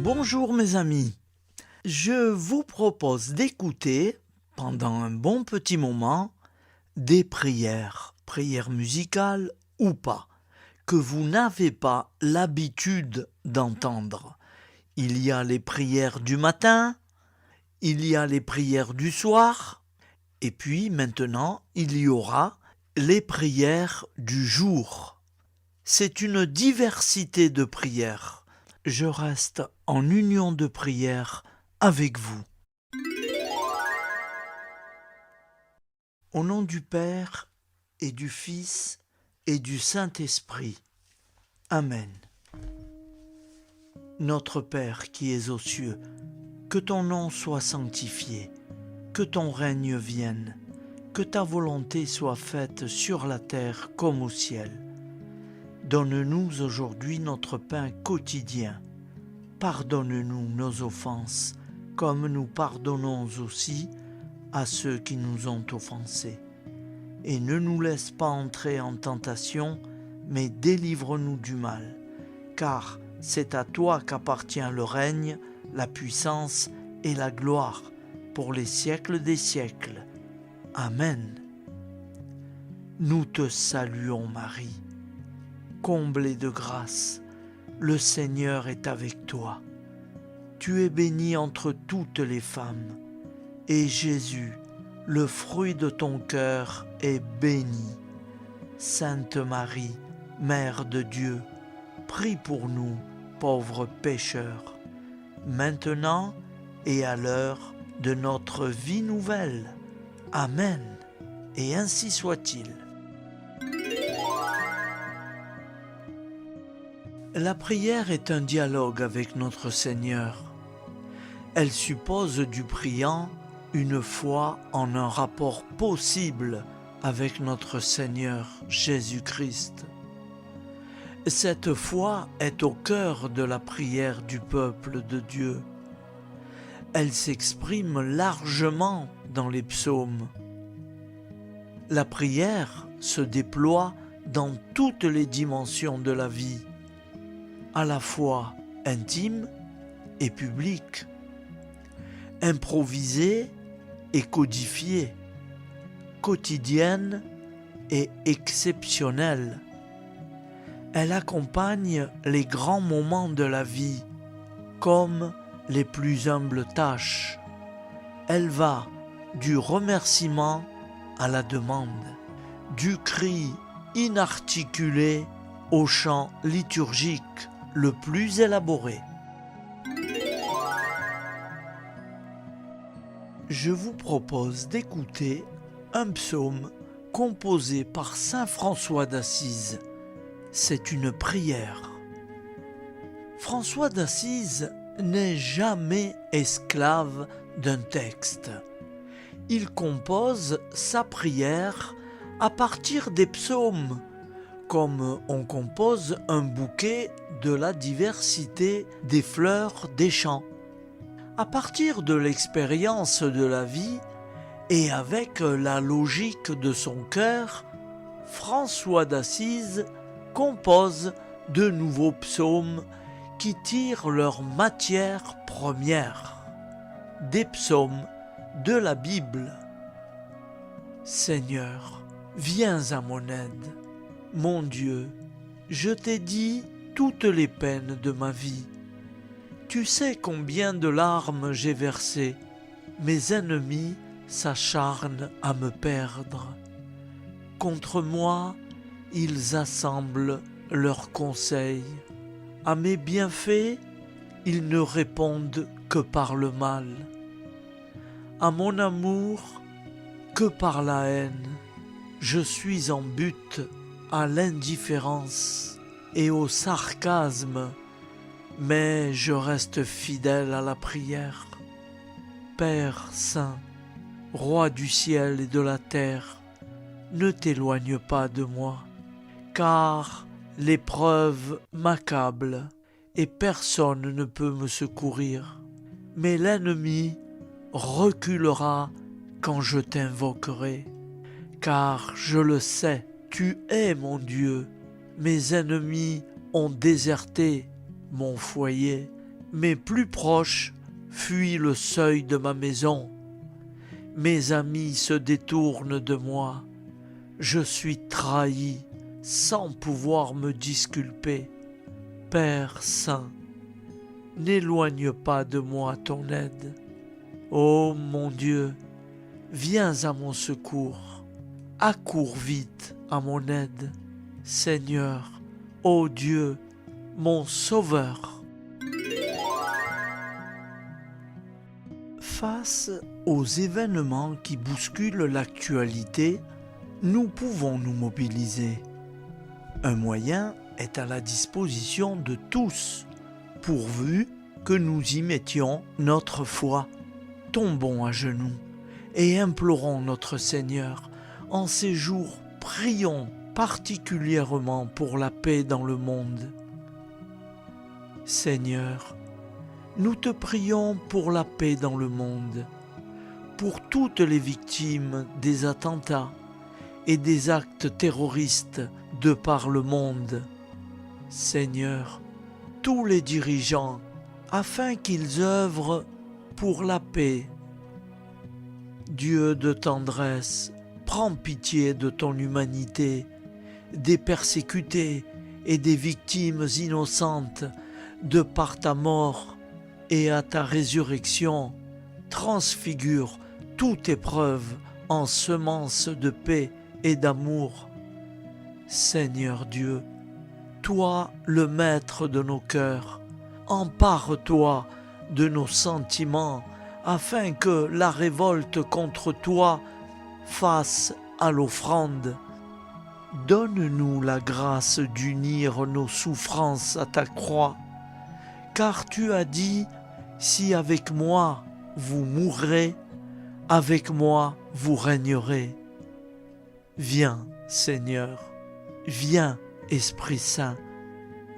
Bonjour mes amis, je vous propose d'écouter, pendant un bon petit moment, des prières musicales ou pas, que vous n'avez pas l'habitude d'entendre. Il y a les prières du matin, il y a les prières du soir, et puis maintenant il y aura les prières du jour. C'est une diversité de prières. Je reste en union de prière avec vous. Au nom du Père et du Fils et du Saint-Esprit. Amen. Notre Père qui es aux cieux, que ton nom soit sanctifié, que ton règne vienne, que ta volonté soit faite sur la terre comme au ciel. Donne-nous aujourd'hui notre pain quotidien. Pardonne-nous nos offenses, comme nous pardonnons aussi à ceux qui nous ont offensés. Et ne nous laisse pas entrer en tentation, mais délivre-nous du mal. Car c'est à toi qu'appartient le règne, la puissance et la gloire, pour les siècles des siècles. Amen. Nous te saluons, Marie. Comblée de grâce, le Seigneur est avec toi. Tu es bénie entre toutes les femmes, et Jésus, le fruit de ton cœur, est béni. Sainte Marie, Mère de Dieu, prie pour nous, pauvres pécheurs, maintenant et à l'heure de notre vie nouvelle. Amen. Et ainsi soit-il. La prière est un dialogue avec notre Seigneur. Elle suppose du priant une foi en un rapport possible avec notre Seigneur Jésus-Christ. Cette foi est au cœur de la prière du peuple de Dieu. Elle s'exprime largement dans les psaumes. La prière se déploie dans toutes les dimensions de la vie, à la fois intime et publique, improvisée et codifiée, quotidienne et exceptionnelle. Elle accompagne les grands moments de la vie comme les plus humbles tâches. Elle va du remerciement à la demande, du cri inarticulé au chant liturgique le plus élaboré. Je vous propose d'écouter un psaume composé par saint François d'Assise. C'est une prière. François d'Assise n'est jamais esclave d'un texte. Il compose sa prière à partir des psaumes, comme on compose un bouquet de la diversité des fleurs des champs. À partir de l'expérience de la vie et avec la logique de son cœur, François d'Assise compose de nouveaux psaumes qui tirent leur matière première, des psaumes de la Bible. Seigneur, viens à mon aide. Mon Dieu, je t'ai dit toutes les peines de ma vie. Tu sais combien de larmes j'ai versées. Mes ennemis s'acharnent à me perdre. Contre moi, ils assemblent leurs conseils. À mes bienfaits, ils ne répondent que par le mal. À mon amour, que par la haine. Je suis en butte à l'indifférence et au sarcasme, mais je reste fidèle à la prière. Père saint, roi du ciel et de la terre, ne t'éloigne pas de moi, car l'épreuve m'accable et personne ne peut me secourir. Mais l'ennemi reculera quand je t'invoquerai, car je le sais, tu es mon Dieu. Mes ennemis ont déserté mon foyer Mes plus proches fuient le seuil de ma maison. Mes amis se détournent de moi. Je suis trahi sans pouvoir me disculper. Père Saint, n'éloigne pas de moi ton aide. Ô mon Dieu, viens à mon secours. Accours vite à mon aide. Seigneur, ô Dieu, mon Sauveur. Face aux événements qui bousculent l'actualité, nous pouvons nous mobiliser. Un moyen est à la disposition de tous, pourvu que nous y mettions notre foi. Tombons à genoux et implorons notre Seigneur. En ces jours, prions particulièrement pour la paix dans le monde. Seigneur, nous te prions pour la paix dans le monde, pour toutes les victimes des attentats et des actes terroristes de par le monde. Seigneur, tous les dirigeants, afin qu'ils œuvrent pour la paix. Dieu de tendresse, prends pitié de ton humanité, des persécutés et des victimes innocentes de par ta mort, et à ta résurrection, transfigure toute épreuve en semence de paix et d'amour. Seigneur Dieu, toi le maître de nos cœurs, empare-toi de nos sentiments afin que la révolte contre toi fasse à l'offrande. Donne-nous la grâce d'unir nos souffrances à ta croix, car tu as dit: si avec moi vous mourrez, avec moi vous régnerez. Viens, Seigneur, viens, Esprit Saint,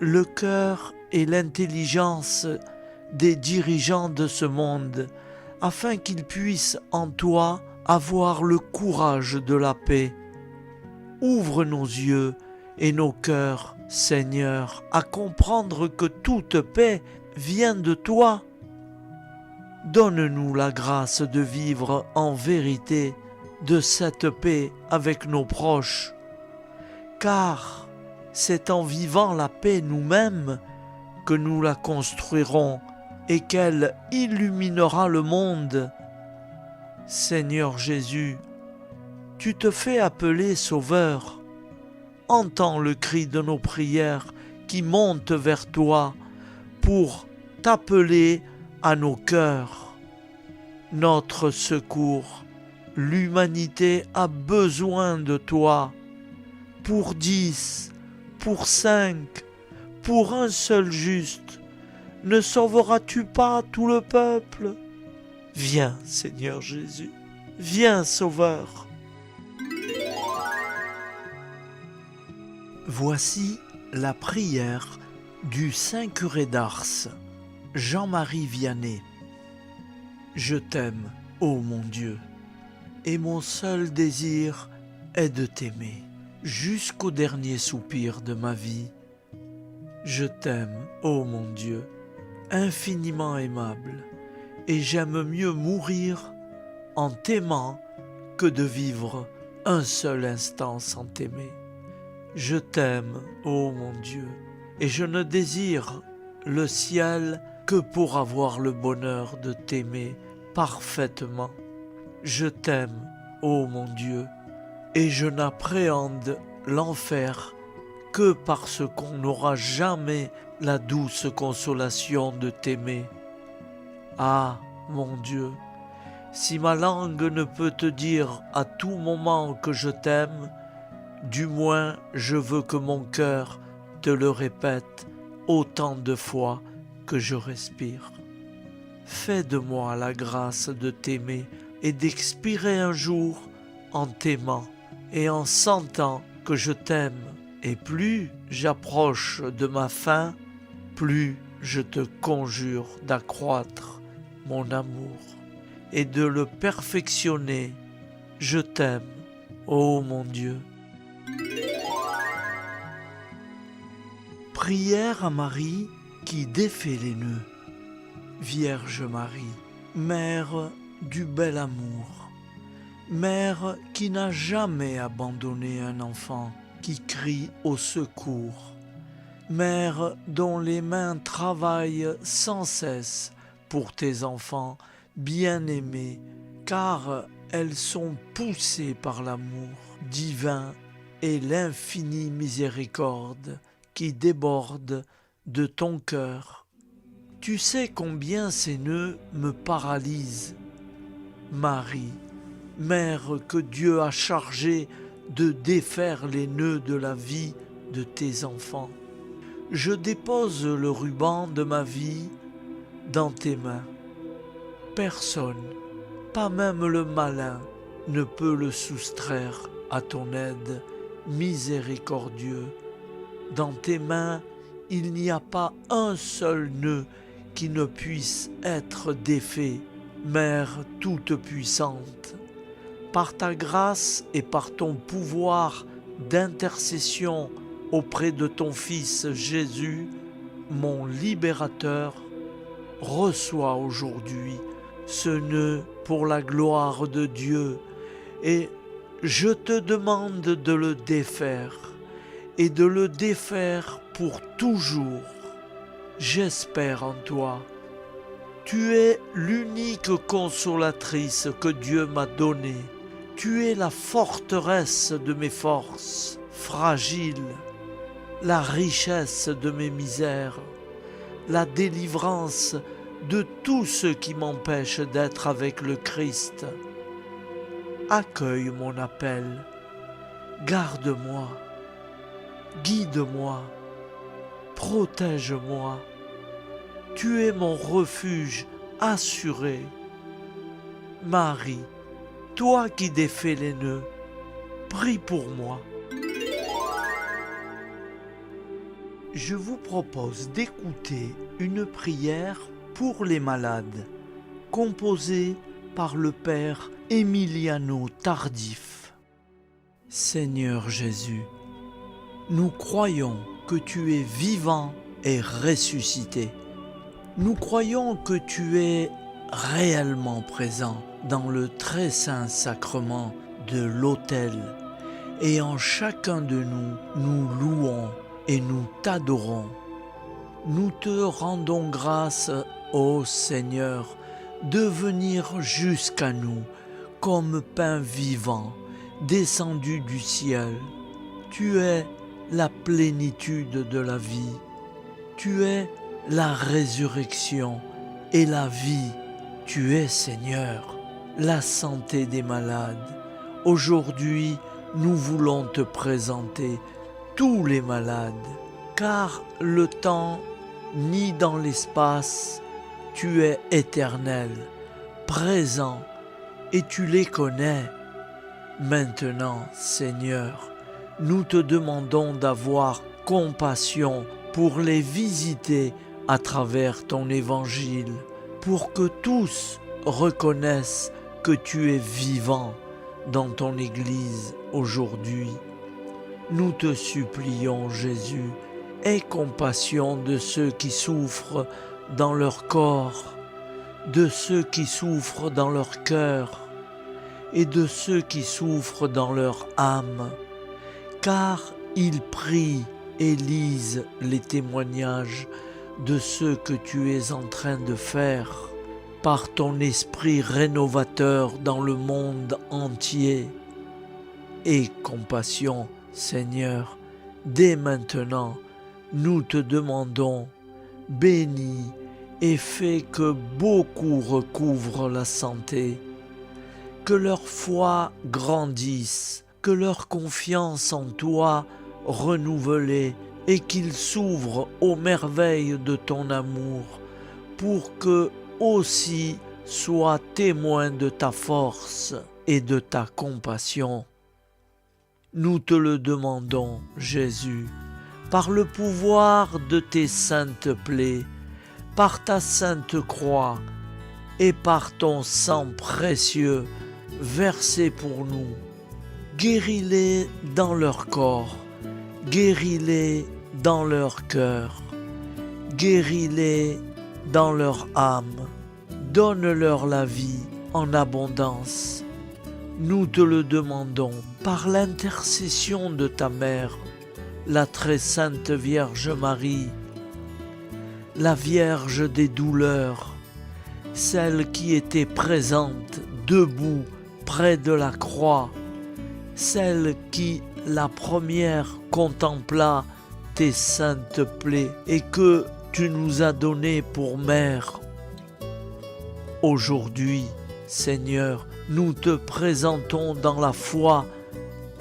le cœur et l'intelligence des dirigeants de ce monde, afin qu'ils puissent en toi avoir le courage de la paix. Ouvre nos yeux et nos cœurs, Seigneur, à comprendre que toute paix vient de toi. Donne-nous la grâce de vivre en vérité de cette paix avec nos proches, car c'est en vivant la paix nous-mêmes que nous la construirons et qu'elle illuminera le monde. Seigneur Jésus, tu te fais appeler Sauveur. Entends le cri de nos prières qui montent vers toi pour t'appeler à nos cœurs. Notre secours, l'humanité a besoin de toi. Pour 10, pour 5, pour un seul juste, ne sauveras-tu pas tout le peuple? Viens, Seigneur Jésus, viens, Sauveur. Voici la prière du Saint curé d'Ars, Jean-Marie Vianney. Je t'aime, ô mon Dieu, et mon seul désir est de t'aimer jusqu'au dernier soupir de ma vie. Je t'aime, ô mon Dieu, infiniment aimable, et j'aime mieux mourir en t'aimant que de vivre un seul instant sans t'aimer. Je t'aime, ô mon Dieu, et je ne désire le ciel que pour avoir le bonheur de t'aimer parfaitement. Je t'aime, ô mon Dieu, et je n'appréhende l'enfer que parce qu'on n'aura jamais la douce consolation de t'aimer. Ah, mon Dieu, si ma langue ne peut te dire à tout moment que je t'aime, du moins je veux que mon cœur te le répète autant de fois que je respire. Fais de moi la grâce de t'aimer et d'expirer un jour en t'aimant et en sentant que je t'aime. Et plus j'approche de ma fin, plus je te conjure d'accroître mon amour et de le perfectionner. Je t'aime, ô mon Dieu. Prière à Marie qui défait les nœuds. Vierge Marie, Mère du bel amour, Mère qui n'a jamais abandonné un enfant qui crie au secours, Mère dont les mains travaillent sans cesse pour tes enfants bien-aimés, car elles sont poussées par l'amour divin et l'infinie miséricorde qui déborde de ton cœur. Tu sais combien ces nœuds me paralysent. Marie, Mère que Dieu a chargée de défaire les nœuds de la vie de tes enfants, je dépose le ruban de ma vie dans tes mains. Personne, pas même le malin, ne peut le soustraire à ton aide, miséricordieux. Dans tes mains, il n'y a pas un seul nœud qui ne puisse être défait, Mère toute-puissante. Par ta grâce et par ton pouvoir d'intercession auprès de ton Fils Jésus, mon libérateur, reçois aujourd'hui ce nœud pour la gloire de Dieu et je te demande de le défaire et de le défaire pour toujours. J'espère en toi. Tu es l'unique consolatrice que Dieu m'a donnée. Tu es la forteresse de mes forces fragiles, la richesse de mes misères, la délivrance de tout ce qui m'empêche d'être avec le Christ. Accueille mon appel, garde-moi, guide-moi, protège-moi. Tu es mon refuge assuré. Marie, toi qui défais les nœuds, prie pour moi. Je vous propose d'écouter une prière pour les malades, composée par le Père Emiliano Tardif. Seigneur Jésus, nous croyons que tu es vivant et ressuscité. Nous croyons que tu es réellement présent dans le très saint sacrement de l'autel et en chacun de nous, nous louons et nous t'adorons. Nous te rendons grâce, ô Seigneur, de venir jusqu'à nous comme pain vivant, descendu du ciel. Tu es la plénitude de la vie. Tu es la résurrection et la vie. Tu es, Seigneur, la santé des malades. Aujourd'hui, nous voulons te présenter tous les malades, car le temps ni dans l'espace, tu es éternel, présent, et tu les connais. Maintenant, Seigneur, nous te demandons d'avoir compassion pour les visiter à travers ton évangile, pour que tous reconnaissent que tu es vivant dans ton Église aujourd'hui. Nous te supplions, Jésus, aie compassion de ceux qui souffrent dans leur corps, de ceux qui souffrent dans leur cœur et de ceux qui souffrent dans leur âme, car ils prient et lisent les témoignages de ce que tu es en train de faire par ton esprit rénovateur dans le monde entier. Aie compassion, Seigneur, dès maintenant, nous te demandons, bénis et fais que beaucoup recouvrent la santé, que leur foi grandisse, que leur confiance en toi renouvelée et qu'ils s'ouvrent aux merveilles de ton amour pour que aussi soient témoins de ta force et de ta compassion. Nous te le demandons, Jésus, par le pouvoir de tes saintes plaies, par ta sainte croix et par ton sang précieux versé pour nous. Guéris-les dans leur corps, guéris-les dans leur cœur, guéris-les dans leur âme. Donne-leur la vie en abondance. Nous te le demandons par l'intercession de ta mère, la très sainte Vierge Marie, la Vierge des douleurs, celle qui était présente, debout, près de la croix, celle qui, la première, contempla tes saintes plaies et que tu nous as données pour mère. Aujourd'hui, Seigneur, nous te présentons dans la foi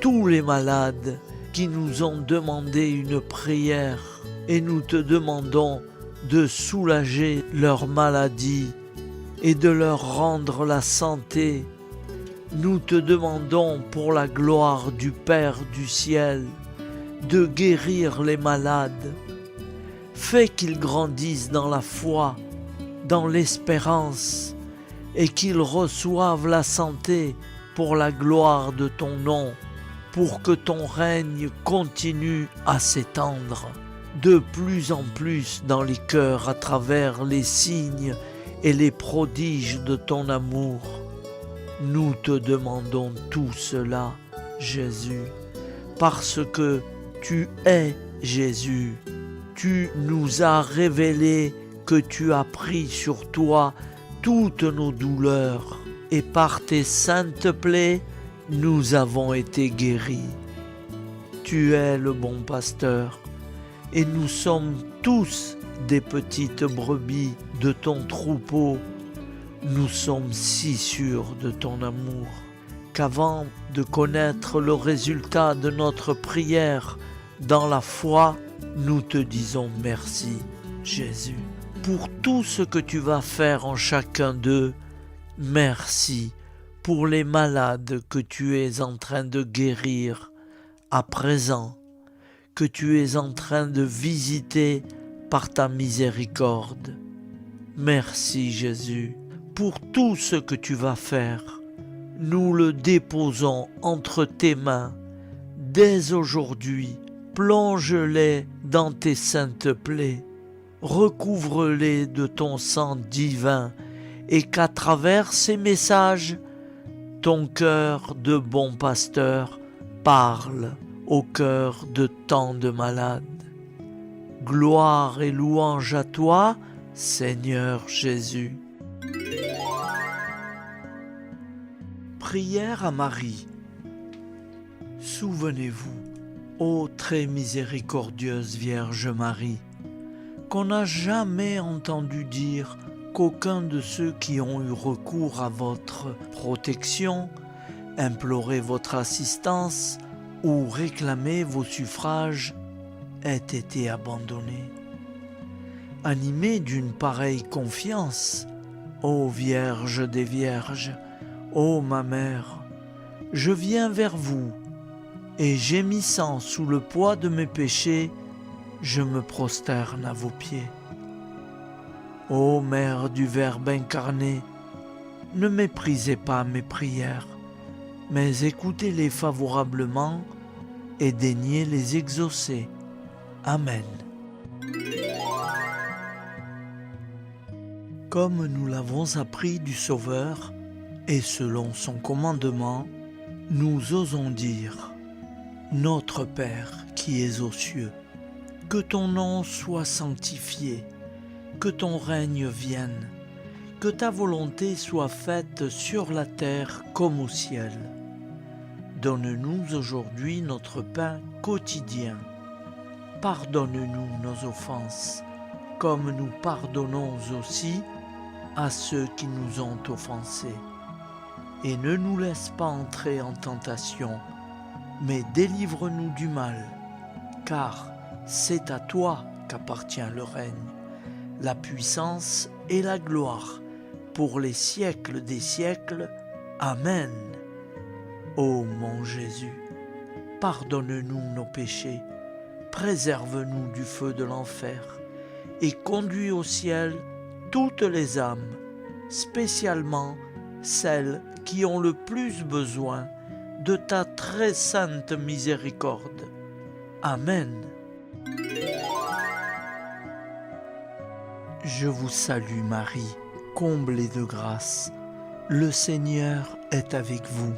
tous les malades qui nous ont demandé une prière et nous te demandons de soulager leur maladie et de leur rendre la santé. Nous te demandons pour la gloire du Père du ciel de guérir les malades. Fais qu'ils grandissent dans la foi, dans l'espérance et qu'ils reçoivent la santé pour la gloire de ton nom, pour que ton règne continue à s'étendre de plus en plus dans les cœurs à travers les signes et les prodiges de ton amour. Nous te demandons tout cela, Jésus, parce que tu es Jésus. Tu nous as révélé que tu as pris sur toi toutes nos douleurs et par tes saintes plaies, nous avons été guéris. Tu es le bon pasteur et nous sommes tous des petites brebis de ton troupeau. Nous sommes si sûrs de ton amour qu'avant de connaître le résultat de notre prière dans la foi, nous te disons merci, Jésus, pour tout ce que tu vas faire en chacun d'eux. Merci pour les malades que tu es en train de guérir à présent, que tu es en train de visiter par ta miséricorde. Merci Jésus pour tout ce que tu vas faire. Nous le déposons entre tes mains. Dès aujourd'hui, plonge-les dans tes saintes plaies. Recouvre-les de ton sang divin et qu'à travers ces messages, ton cœur de bon pasteur parle au cœur de tant de malades. Gloire et louange à toi, Seigneur Jésus. Prière à Marie. Souvenez-vous, ô très miséricordieuse Vierge Marie, qu'on n'a jamais entendu dire qu'aucun de ceux qui ont eu recours à votre protection, imploré votre assistance ou réclamé vos suffrages ait été abandonné. Animé d'une pareille confiance, ô Vierge des Vierges, ô ma mère, je viens vers vous et gémissant sous le poids de mes péchés, je me prosterne à vos pieds. Ô Mère du Verbe incarné, ne méprisez pas mes prières, mais écoutez-les favorablement et daignez les exaucer. Amen. Comme nous l'avons appris du Sauveur, et selon son commandement, nous osons dire : Notre Père qui es aux cieux, que ton nom soit sanctifié, que ton règne vienne, que ta volonté soit faite sur la terre comme au ciel. Donne-nous aujourd'hui notre pain quotidien. Pardonne-nous nos offenses, comme nous pardonnons aussi à ceux qui nous ont offensés. Et ne nous laisse pas entrer en tentation, mais délivre-nous du mal, car c'est à toi qu'appartient le règne, la puissance et la gloire, pour les siècles des siècles. Amen. Ô mon Jésus, pardonne-nous nos péchés, préserve-nous du feu de l'enfer, et conduis au ciel toutes les âmes, spécialement celles qui ont le plus besoin de ta très sainte miséricorde. Amen. Je vous salue Marie, comblée de grâce. Le Seigneur est avec vous.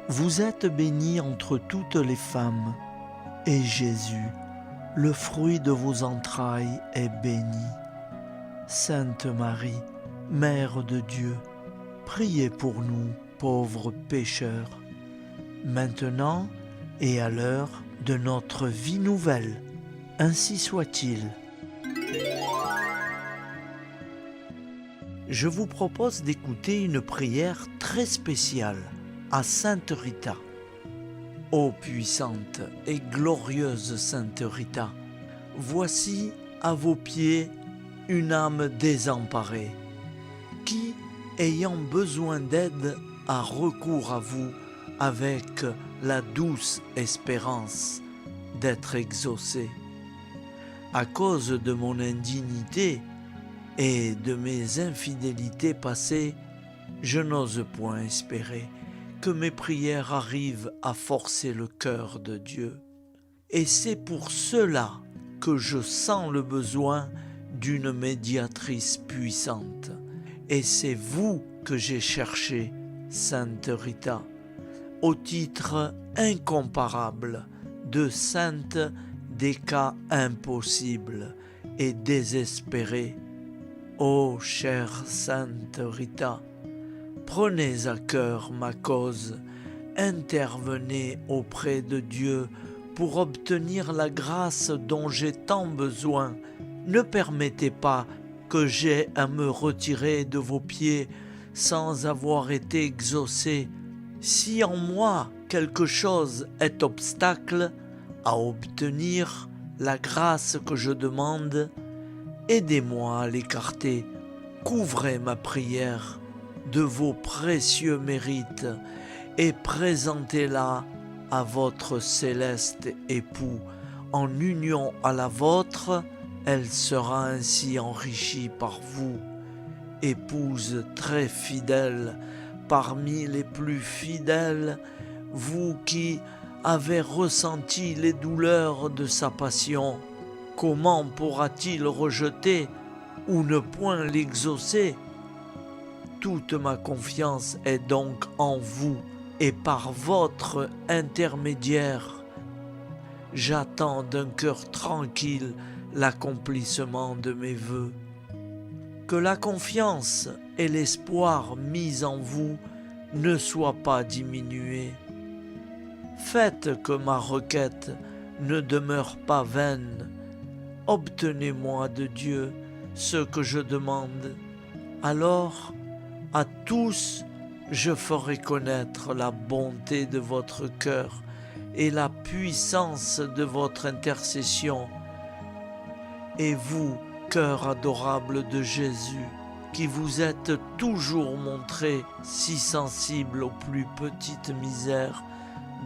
Vous êtes bénie entre toutes les femmes, et Jésus, le fruit de vos entrailles, est béni. Sainte Marie, Mère de Dieu, priez pour nous, pauvres pécheurs, maintenant et à l'heure de notre vie nouvelle. Ainsi soit-il. Je vous propose d'écouter une prière très spéciale à Sainte Rita. Ô puissante et glorieuse Sainte Rita, voici à vos pieds une âme désemparée, qui, ayant besoin d'aide, a recours à vous avec la douce espérance d'être exaucée. À cause de mon indignité et de mes infidélités passées, je n'ose point espérer que mes prières arrivent à forcer le cœur de Dieu. Et c'est pour cela que je sens le besoin d'une médiatrice puissante. Et c'est vous que j'ai cherché, Sainte Rita, au titre incomparable de sainte des cas impossibles et désespérés. Ô chère Sainte Rita, prenez à cœur ma cause, intervenez auprès de Dieu pour obtenir la grâce dont j'ai tant besoin. Ne permettez pas que j'aie à me retirer de vos pieds sans avoir été exaucé. Si en moi quelque chose est obstacle à obtenir la grâce que je demande, aidez-moi à l'écarter. Couvrez ma prière de vos précieux mérites et présentez-la à votre céleste époux. En union à la vôtre, elle sera ainsi enrichie par vous. Épouse très fidèle, parmi les plus fidèles, vous qui avez ressenti les douleurs de sa passion, comment pourra-t-il rejeter ou ne point l'exaucer? Toute ma confiance est donc en vous, et par votre intermédiaire, j'attends d'un cœur tranquille l'accomplissement de mes vœux. Que la confiance et l'espoir mis en vous ne soient pas diminués. Faites que ma requête ne demeure pas vaine. Obtenez-moi de Dieu ce que je demande. Alors, à tous, je ferai connaître la bonté de votre cœur et la puissance de votre intercession. Et vous, cœur adorable de Jésus, qui vous êtes toujours montré si sensible aux plus petites misères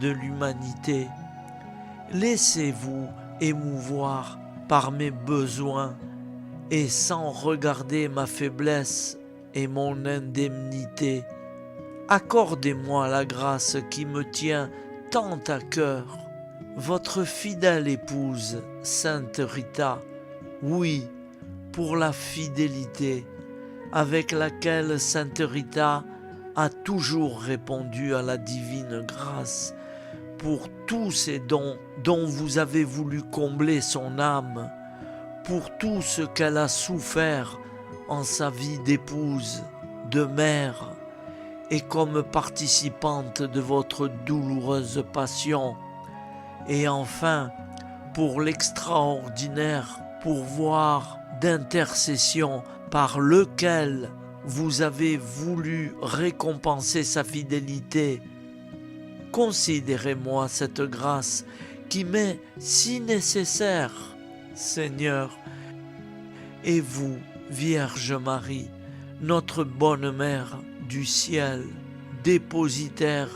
de l'humanité, laissez-vous émouvoir par mes besoins et sans regarder ma faiblesse et mon indemnité, accordez-moi la grâce qui me tient tant à cœur. Votre fidèle épouse, Sainte Rita, oui, pour la fidélité avec laquelle Sainte Rita a toujours répondu à la divine grâce, pour tous ces dons dont vous avez voulu combler son âme, pour tout ce qu'elle a souffert en sa vie d'épouse, de mère, et comme participante de votre douloureuse passion, et enfin pour l'extraordinaire pourvoir d'intercession par lequel vous avez voulu récompenser sa fidélité. Considérez-moi cette grâce qui m'est si nécessaire, Seigneur. Et vous, Vierge Marie, notre bonne Mère du ciel, dépositaire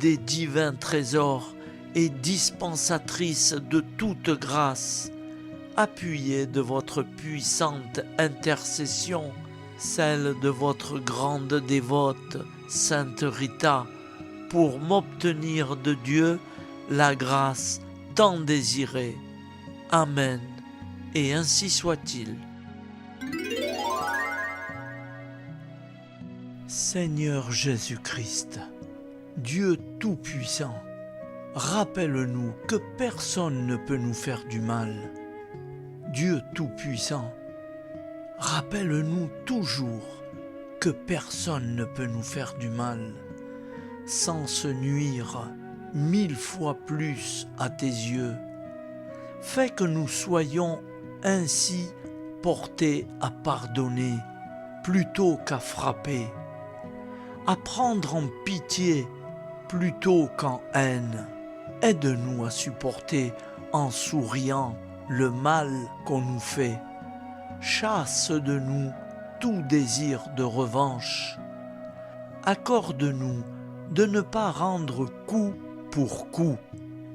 des divins trésors et dispensatrice de toute grâce, appuyez de votre puissante intercession celle de votre grande dévote, Sainte Rita, pour m'obtenir de Dieu la grâce tant désirée. Amen. Et ainsi soit-il. Seigneur Jésus-Christ, Dieu Tout-Puissant, rappelle-nous que personne ne peut nous faire du mal. Dieu Tout-Puissant, rappelle-nous toujours que personne ne peut nous faire du mal, sans se nuire 1000 fois plus à tes yeux. Fais que nous soyons ainsi portés à pardonner plutôt qu'à frapper, à prendre en pitié plutôt qu'en haine. Aide-nous à supporter en souriant le mal qu'on nous fait. Chasse de nous tout désir de revanche. Accorde-nous de ne pas rendre coup pour coup,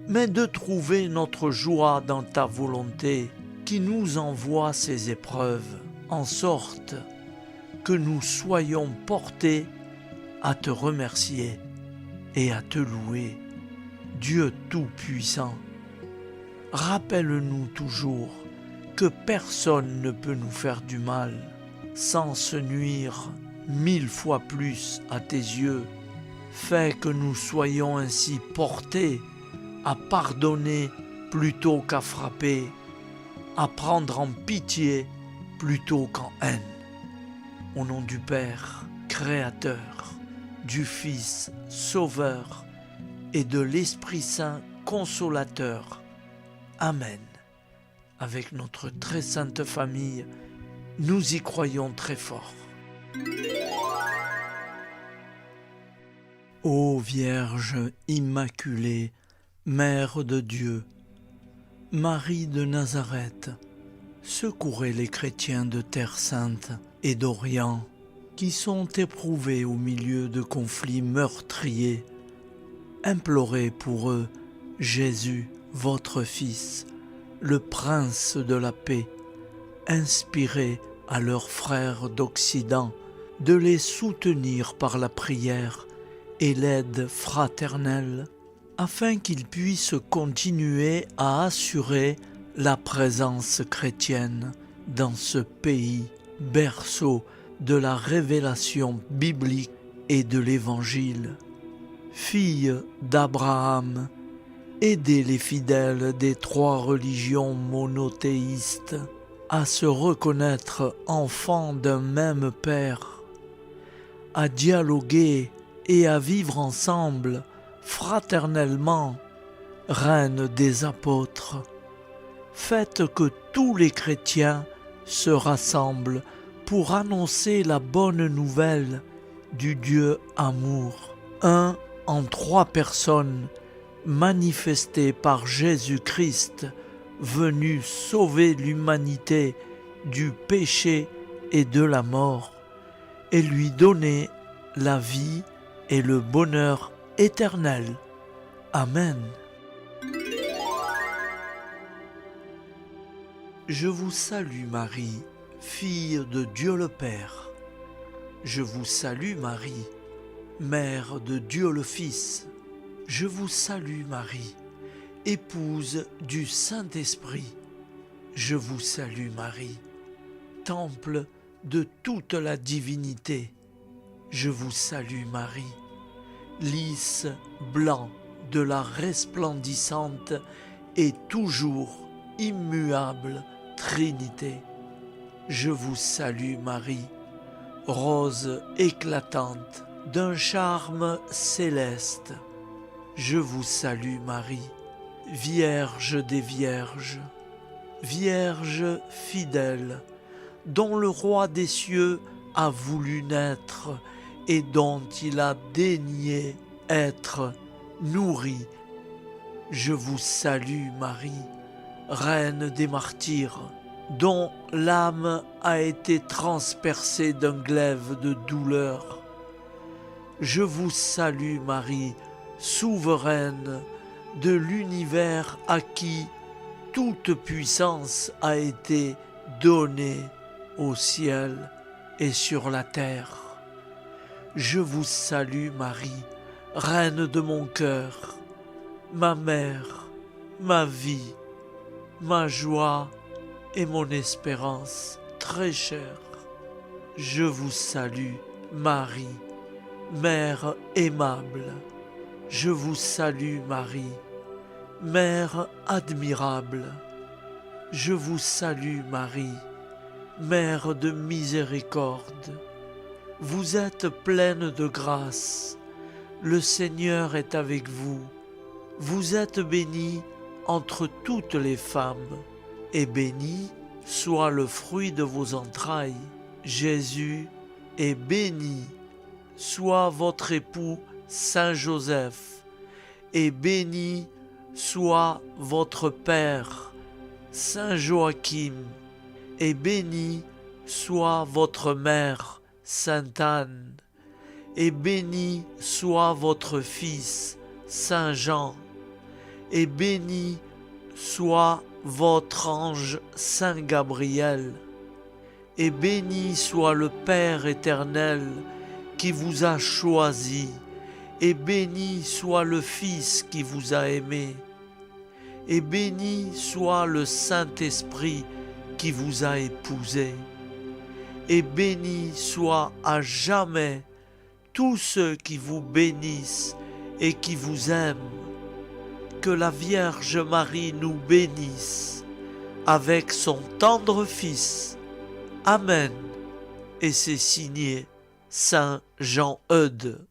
mais de trouver notre joie dans ta volonté qui nous envoie ces épreuves, en sorte que nous soyons portés à te remercier et à te louer. Dieu Tout-Puissant, rappelle-nous toujours que personne ne peut nous faire du mal sans se nuire 1000 fois plus à tes yeux. Fais que nous soyons ainsi portés à pardonner plutôt qu'à frapper, à prendre en pitié plutôt qu'en haine. Au nom du Père, Créateur, du Fils, Sauveur et de l'Esprit Saint, Consolateur. Amen. Avec notre très sainte famille, nous y croyons très fort. Ô Vierge Immaculée, Mère de Dieu, Marie de Nazareth, secourez les chrétiens de Terre Sainte et d'Orient qui sont éprouvés au milieu de conflits meurtriers. Implorez pour eux Jésus, votre Fils, le Prince de la paix. Inspirez à leurs frères d'Occident de les soutenir par la prière et l'aide fraternelle, afin qu'ils puissent continuer à assurer la présence chrétienne dans ce pays, berceau de la révélation biblique et de l'Évangile. Fille d'Abraham, aidez les fidèles des 3 religions monothéistes à se reconnaître enfants d'un même Père, à dialoguer et à vivre ensemble fraternellement, reine des apôtres. Faites que tous les chrétiens se rassemblent pour annoncer la bonne nouvelle du Dieu amour, un en 3 personnes, manifesté par Jésus-Christ, venu sauver l'humanité du péché et de la mort, et lui donner la vie et le bonheur éternel. Amen. Je vous salue Marie, fille de Dieu le Père. Je vous salue Marie, Mère de Dieu le Fils. Je vous salue Marie, épouse du Saint-Esprit. Je vous salue Marie, temple de toute la divinité. Je vous salue Marie, lys blanc de la resplendissante et toujours immuable Trinité. Je vous salue Marie, rose éclatante d'un charme céleste. Je vous salue Marie, Vierge des Vierges, Vierge fidèle, dont le Roi des cieux a voulu naître et dont il a daigné être nourri. Je vous salue Marie, Reine des martyrs, dont l'âme a été transpercée d'un glaive de douleur. Je vous salue Marie, souveraine de l'univers à qui toute puissance a été donnée au ciel et sur la terre. Je vous salue Marie, Reine de mon cœur, ma mère, ma vie, ma joie et mon espérance très chère. Je vous salue Marie, Mère aimable, je vous salue Marie. Mère admirable, je vous salue Marie. Mère de miséricorde, vous êtes pleine de grâce. Le Seigneur est avec vous. Vous êtes bénie entre toutes les femmes, et béni soit le fruit de vos entrailles. Jésus est béni. Soit votre époux Saint Joseph, et béni soit votre Père Saint Joachim, et béni soit votre mère Sainte Anne, et béni soit votre fils Saint Jean, et béni soit votre ange Saint Gabriel, et béni soit le Père éternel qui vous a choisi, et béni soit le Fils qui vous a aimé, et béni soit le Saint-Esprit qui vous a épousé, et béni soit à jamais tous ceux qui vous bénissent et qui vous aiment. Que la Vierge Marie nous bénisse avec son tendre Fils. Amen. Et c'est signé Saint Jean Eudes.